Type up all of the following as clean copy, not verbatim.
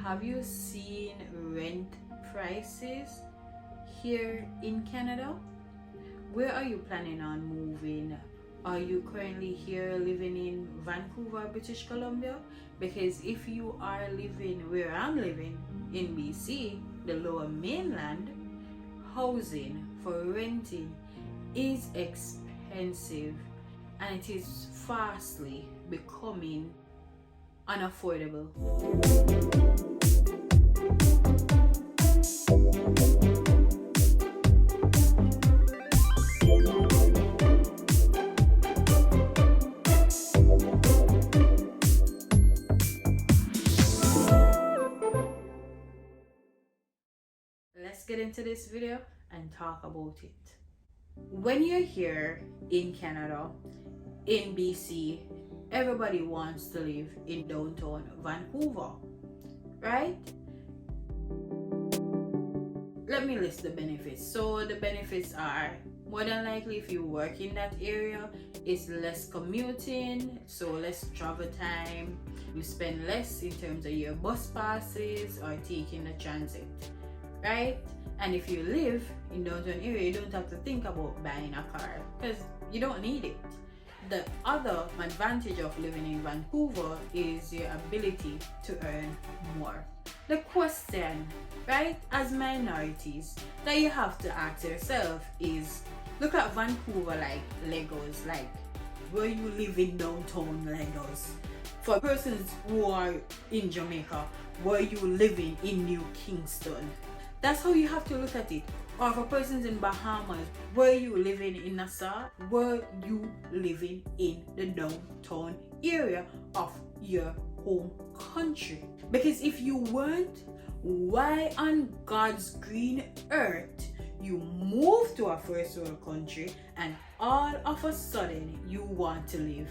Have you seen rent prices here in Canada? Where are you planning on moving? Are you currently here living in Vancouver, British Columbia? Because if you are living where I'm living in BC, the lower mainland, housing for renting is expensive and it is fastly becoming unaffordable. Let's get into this video and talk about it. When you're here in Canada, in BC, everybody wants to live in downtown Vancouver, right? Let me list the benefits. So the benefits are, more than likely if you work in that area, it's less commuting, so less travel time. You spend less in terms of your bus passes or taking the transit, right? And if you live in downtown area, you don't have to think about buying a car because you don't need it. The other advantage of living in Vancouver is your ability to earn more. The question, right, as minorities that you have to ask yourself is, look at Vancouver like Legos, like where you live in downtown Legos. For persons who are in Jamaica, where you living in New Kingston. That's how you have to look at it. Or for persons in Bahamas, where you living in Nassau, where you living in the downtown area of your home country. Because if you weren't, why on God's green earth you move to a first world country and all of a sudden you want to live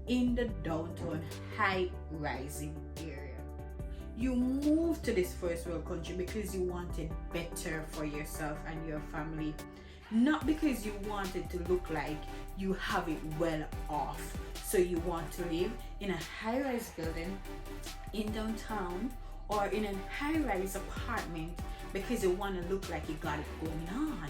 in the downtown high rising area? You moved to this first world country because you wanted better for yourself and your family, not because you wanted to look like you have it well off. So you want to live in a high-rise building in downtown or in a high-rise apartment because you want to look like you got it going on.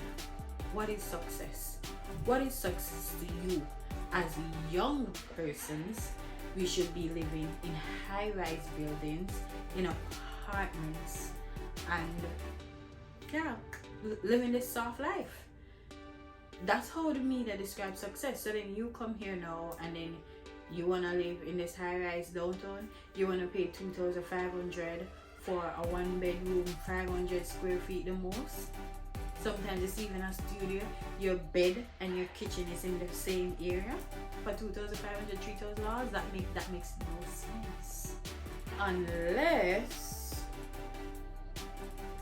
What is success? What is success to you? As young persons, we should be living in high-rise buildings, in apartments, and living this soft life. That's how the media describes success. So then you come here now and then you want to live in this high-rise downtown. You want to pay $2,500 for a one-bedroom, 500 square feet the most. Sometimes it's even a studio. Your bed and your kitchen is in the same area for $2,500, $3,000. That makes no sense. Unless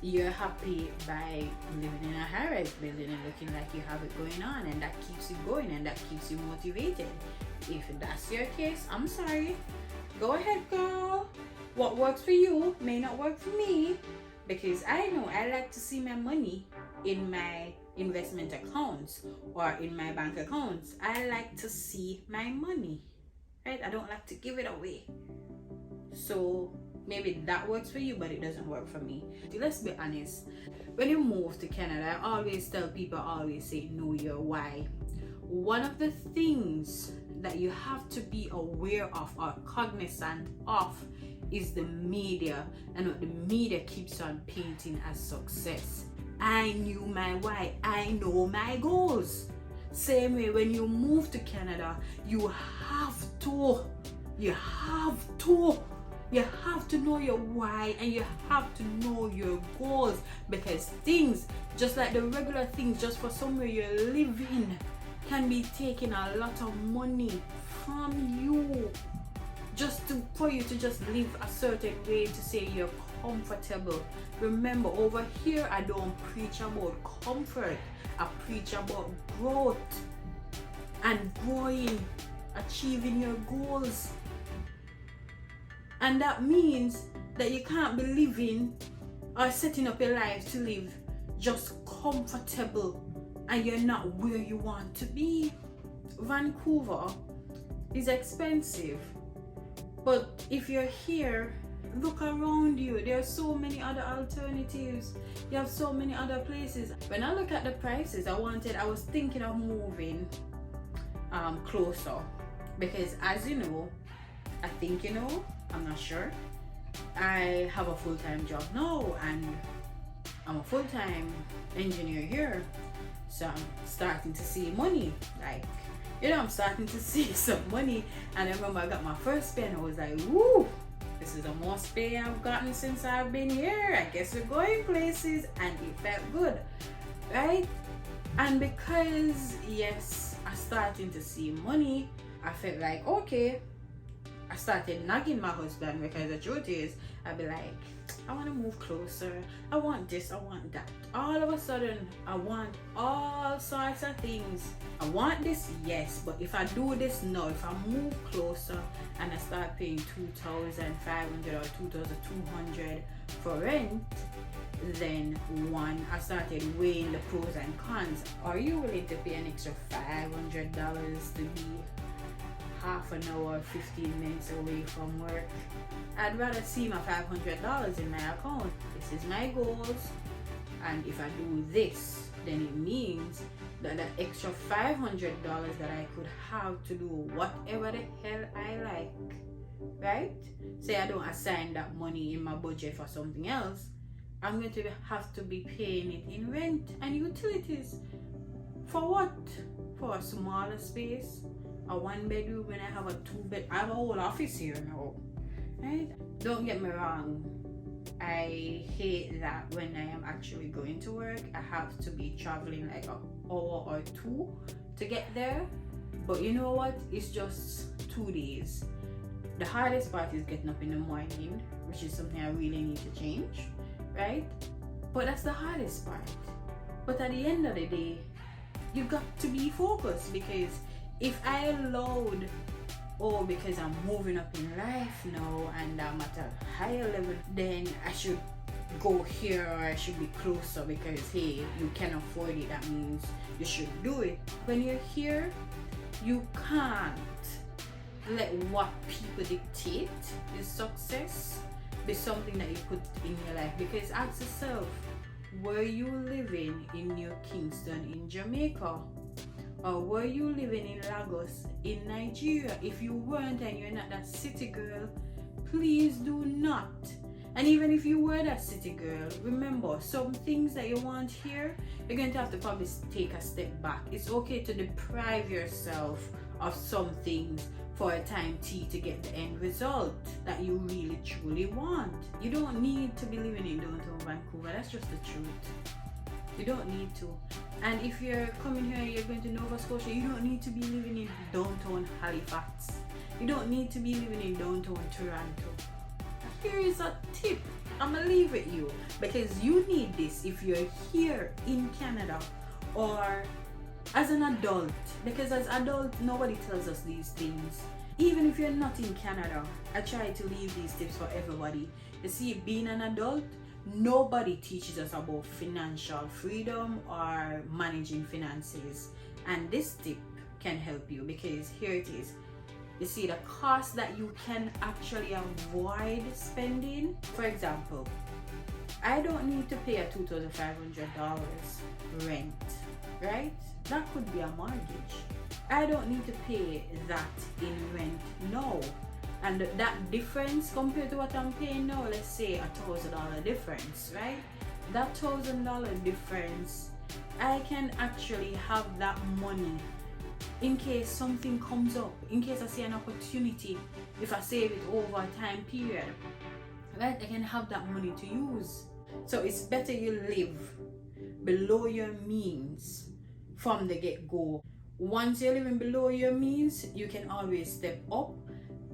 you're happy by living in a high-rise building and looking like you have it going on, and that keeps you going and that keeps you motivated. If that's your case, I'm sorry. Go ahead, girl. What works for you may not work for me, because I know I like to see my money in my investment accounts or in my bank accounts. I like to see my money, right? I don't like to give it away. So maybe that works for you, but it doesn't work for me. Let's be honest. When you move to Canada, I always tell people, I always say, know your why. One of the things that you have to be aware of or cognizant of is the media and what the media keeps on painting as success. I knew my why. I know my goals. Same way, when you move to Canada, you have to know your why and you have to know your goals, because things, just like the regular things, just for somewhere you're living, can be taking a lot of money from you for you to just live a certain way, to say you're comfortable. Remember, over here I don't preach about comfort. I preach about growth and growing, achieving your goals. And that means that you can't be living or setting up your life to live just comfortable and you're not where you want to be. Vancouver is expensive, but if you're here look around you. There are so many other alternatives. You have so many other places. When I look at the prices, I was thinking of moving closer, because as you know, I think you know, I'm not sure, I have a full-time job now, and I'm a full-time engineer here, so I'm starting to see money. Like, you know, I'm starting to see some money. And I remember I got my first pay and I was like, woo, this is the most pay I've gotten since I've been here. I guess we're going places, and it felt good, right? And because, yes, I starting to see money, I felt like, okay, I started nagging my husband, because the truth is, I'd be like, I want to move closer, I want this, I want that. All of a sudden, I want all sorts of things. I want this, yes, but if I do this now, if I move closer and I start paying $2,500 or $2,200 for rent, then one, I started weighing the pros and cons. Are you willing to pay an extra $500 to be half an hour, 15 minutes away from work? I'd rather see my $500 in my account. This is my goals, and if I do this, then it means that the extra $500 that I could have to do whatever the hell I like, right? Say I don't assign that money in my budget for something else, I'm going to have to be paying it in rent and utilities. For what? For a smaller space? A one bedroom when I have a two bed? I have a whole office here now, right? Don't get me wrong, I hate that when I am actually going to work, I have to be traveling like an hour or two to get there. But you know what? It's just 2 days. The hardest part is getting up in the morning, which is something I really need to change, right? But that's the hardest part. But at the end of the day, you got to be focused, because if I allowed, oh, because I'm moving up in life now and I'm at a higher level, then I should go here or I should be closer because, hey, you can afford it, that means you should do it. When you're here, you can't let what people dictate is success be something that you put in your life. Because ask yourself, were you living in New Kingston in Jamaica? Or were you living in Lagos in Nigeria? If you weren't and you're not that city girl, please do not. And even if you were that city girl, remember, some things that you want here, you're going to have to probably take a step back. It's okay to deprive yourself of some things for a time to get the end result that you really truly want. You don't need to be living in downtown Vancouver. That's just the truth. You don't need to. And if you're coming here and you're going to Nova Scotia, you don't need to be living in downtown Halifax. You don't need to be living in downtown Toronto. Here is a tip I'm gonna leave with you, because you need this if you're here in Canada or as an adult, because as adult nobody tells us these things. Even if you're not in Canada, I try to leave these tips for everybody. You see, being an adult, nobody teaches us about financial freedom or managing finances, and this tip can help you, because here it is. You see the cost that you can actually avoid spending. For example, I don't need to pay a $2,500 rent, right? That could be a mortgage. I don't need to pay that in rent, no. And that difference compared to what I'm paying now, let's say $1,000 difference, right? That $1,000 difference, I can actually have that money in case something comes up, in case I see an opportunity. If I save it over a time period, right, I can have that money to use. So it's better you live below your means from the get-go. Once you're living below your means, you can always step up,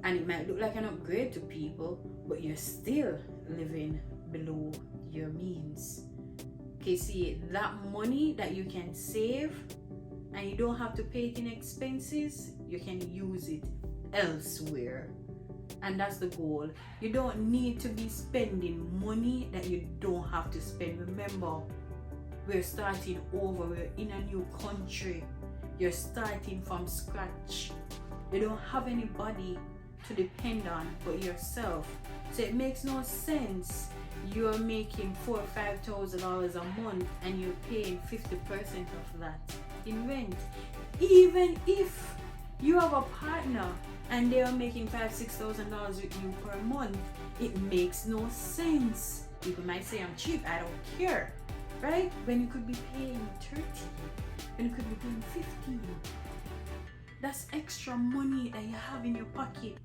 and it might look like an upgrade to people, but you're still living below your means. Okay, see, that money that you can save and you don't have to pay it in expenses, you can use it elsewhere. And that's the goal. You don't need to be spending money that you don't have to spend. Remember, we're starting over, we're in a new country. You're starting from scratch. You don't have anybody to depend on but yourself. So it makes no sense. You're making $4,000 or $5,000 a month and you're paying 50% of that in rent. Even if you have a partner and they are making $5,000-$6,000 with you per month, it makes no sense. People might say I'm cheap, I don't care, right? When you could be paying 30, when you could be paying 50. That's extra money that you have in your pocket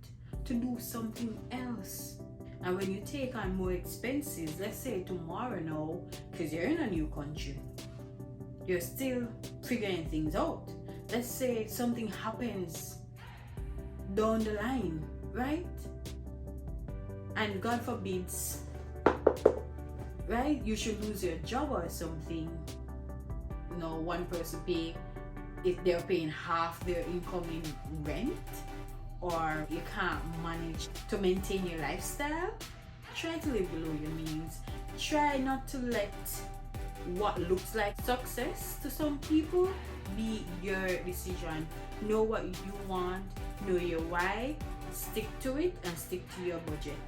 to do something else. And when you take on more expenses, let's say tomorrow now, because you're in a new country, you're still figuring things out. Let's say something happens down the line, right? And God forbids, right? You should lose your job or something. You know, one person pay, if they're paying half their income in rent, or you can't manage to maintain your lifestyle, try to live below your means. Try not to let what looks like success to some people be your decision. Know what you want, know your why, stick to it, and stick to your budget.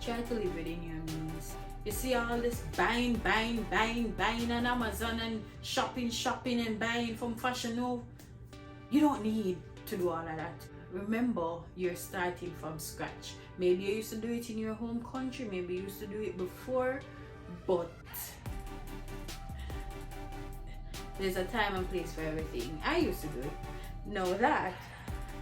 Try to live within your means. You see all this buying on Amazon and shopping and buying from Fashion Nova. You don't need to do all of that. Remember, you're starting from scratch. Maybe you used to do it in your home country, maybe you used to do it before, but there's a time and place for everything. I used to do it. Know that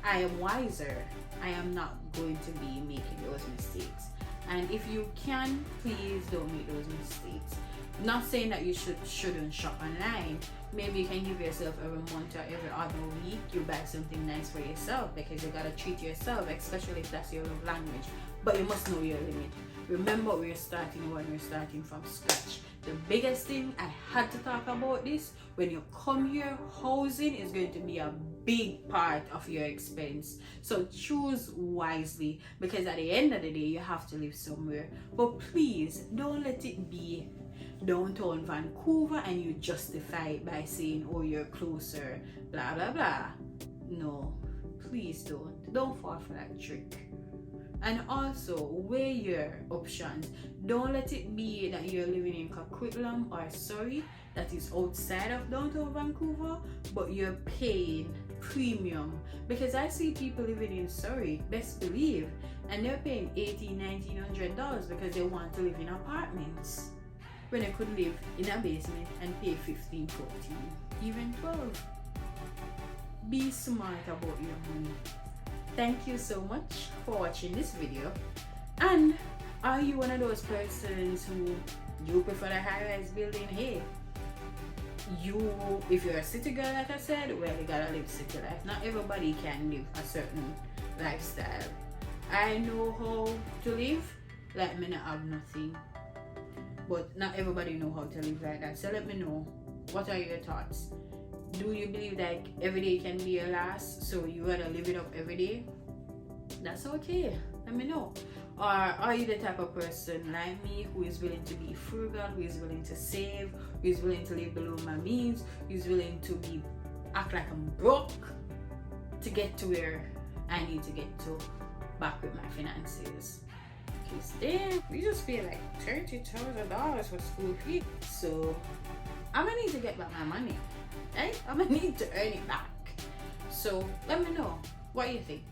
I am wiser. I am not going to be making those mistakes. And if you can, please don't make those mistakes. Not saying that you shouldn't shop online. Maybe you can give yourself every month or every other week you buy something nice for yourself, because you gotta treat yourself, especially if that's your love language. But you must know your limit. Remember, we're starting from scratch. The biggest thing, I had to talk about this, when you come here, housing is going to be a big part of your expense. So choose wisely, because at the end of the day, you have to live somewhere. But please, don't let it be downtown Vancouver and you justify it by saying, oh, you're closer, blah blah blah. No, please don't fall for that trick. And also weigh your options. Don't let it be that you're living in Coquitlam or Surrey, that is outside of downtown Vancouver, but you're paying premium. Because I see people living in Surrey, best believe, and they're paying $1,800-$1,900 because they want to live in apartments, when they could live in a basement and pay $15, $14, even $12. Be smart about your money. Thank you so much for watching this video. And are you one of those persons who you prefer a high-rise building? Hey, if you're a city girl, like I said, well, you gotta live city life. Not everybody can live a certain lifestyle. I know how to live like me not have nothing, but not everybody know how to live like that. So let me know, what are your thoughts? Do you believe that every day can be your last, so you gotta live it up every day? That's okay, let me know. Or are you the type of person like me who is willing to be frugal, who is willing to save, who is willing to live below my means, who is willing to act like I'm broke to get to where I need to get to back with my finances? Because then we just pay like $30,000 for school fee, so I'm gonna need to get back my money. Right? I'm gonna need to earn it back. So let me know what you think.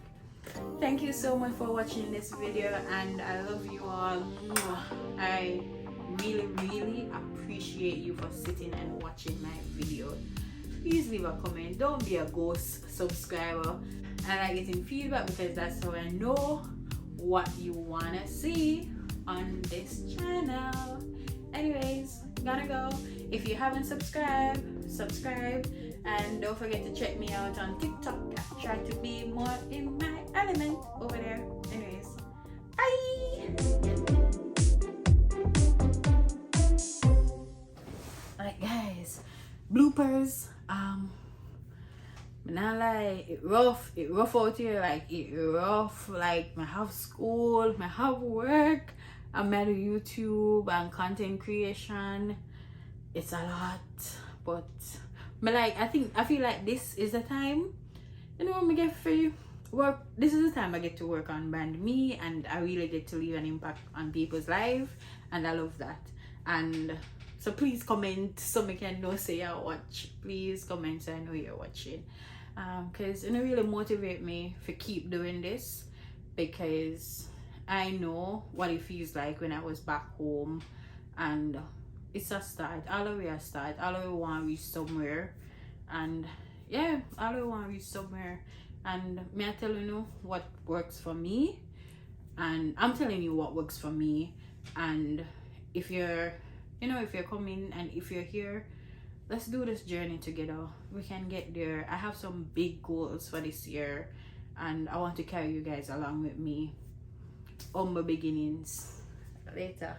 Thank you so much for watching this video, and I love you all. I really appreciate you for sitting and watching my video. Please leave a comment. Don't be a ghost subscriber. I like getting feedback because that's how I know what you wanna see on this channel. Anyways, gotta go. If you haven't subscribed, subscribe, and don't forget to check me out on TikTok. I try to be more in my element over there. Anyways, bye. Alright guys, bloopers. Not like it rough out here, like it rough, like I have school, I have work, I'm at YouTube and content creation. It's a lot, but I feel like this is the time, you know, me get free work. This is the time I get to work on brand me, and I really get to leave an impact on people's life, and I love that. And so please comment so I can know say I watch. Please comment so I know you're watching. Because it really motivate me to keep doing this, because I know what it feels like when I was back home, and it's a start. All the way a start. All the way want to reach somewhere, and yeah, all the way want to reach somewhere. And may I tell you what works for me, and I'm telling you what works for me. And if you're if you're coming and if you're here, let's do this journey together. We can get there. I have some big goals for this year, and I want to carry you guys along with me. Humble beginnings. Later.